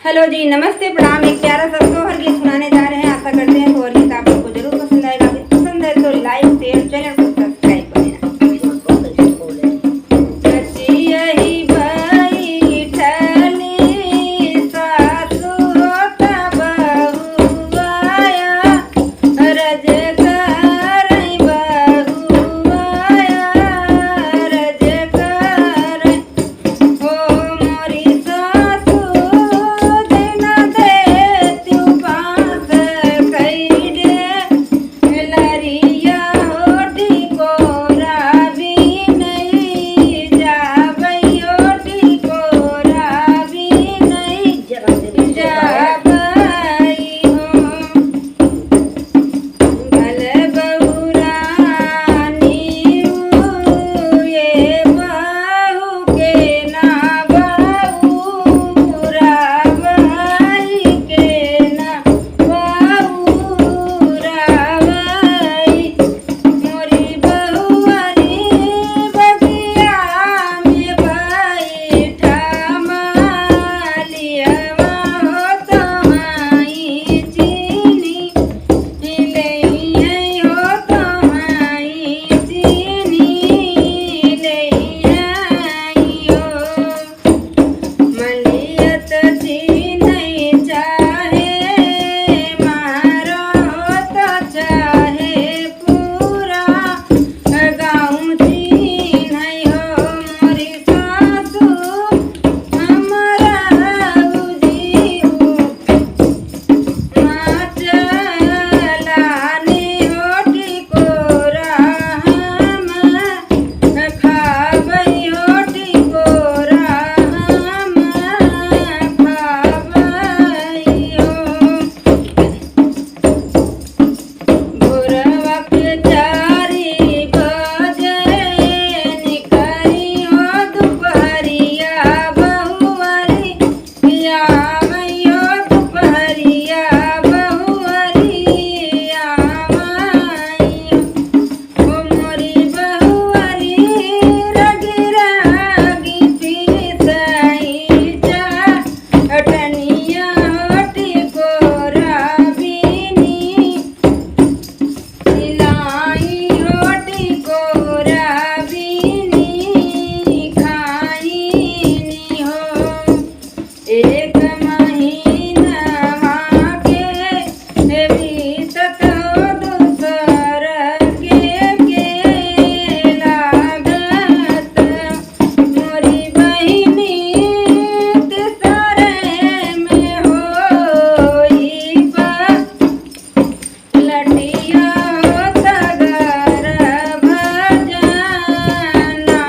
Hello जी, नमस्ते, प्रणाम। एक प्यारा सा सोहर गीत सुनाने जा रहे हैं। आशा करते हैं सोहर गीत आप लोग को जरूर पसंद आएगा। अगर पसंद है तो लाइक शेयर चैनल को सब्सक्राइब कर देना। यही बैठली सासु होता बहू आया, रज करई बहू आया, रज करई हो मोरी सासु दिन देती बांस कई दे लरिया होठी कोरा भी नहीं जाबई, होठी कोरा भी नहीं जाबई हो। भले बहुरानी ये बहू के ना बहुरा भाई के ना बहुरा भाई, मोरी बहुअरी बगिया में बैठा मालियवा हो तुम्हारी चीनी ले हो तुम्हारी चीनी ले हो। मलियत चीनी चाहे मारो तो चाहे पूरा गाँव चीनी हो। मोरी सासु हमारा उजी चलाने होठी कोरा हम खाबई, होठी कोरा हम खाबई हो। भोरवा के 4 बजे निकली हो दुपहरिया बहुअरी आवई हो, दुपहरिया बहुअरी आवई हो। मोरी बहुअरी रगी रगी पीसई चटनिया होठी कोरा बीनी सिलाई, होठी कोरा बीनी खाईनी हो। एक महीना के बीतत हो दूसर के लागत, मोरी बहिनी तीसरे में होई लटिया होता गर्भ जनावई,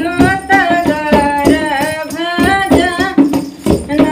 होता गर्भ जनावई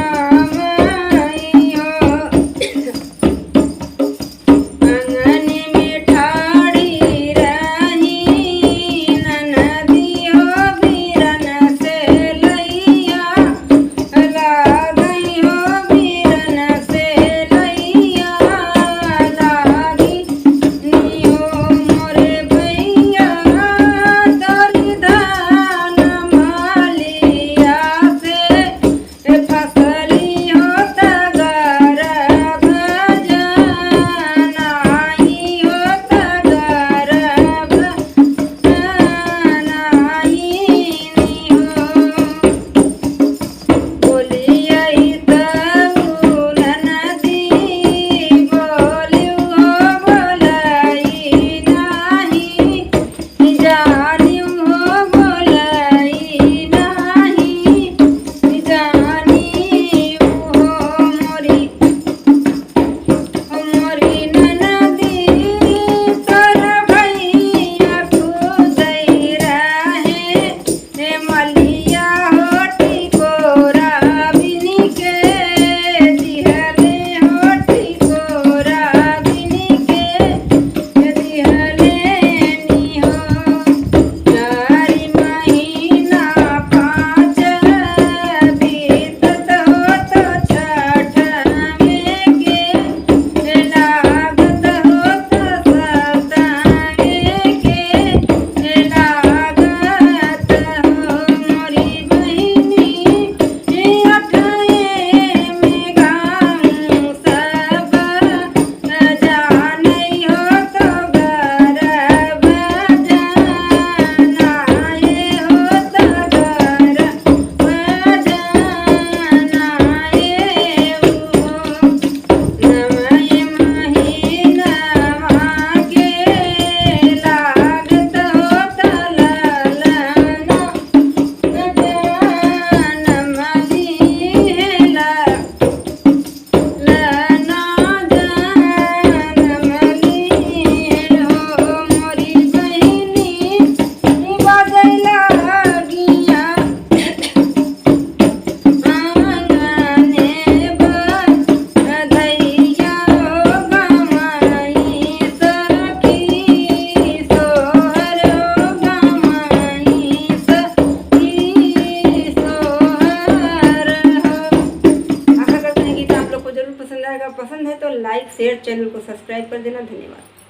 पसंद आएगा। पसंद है तो लाइक शेयर, चैनल को सब्सक्राइब कर देना। धन्यवाद।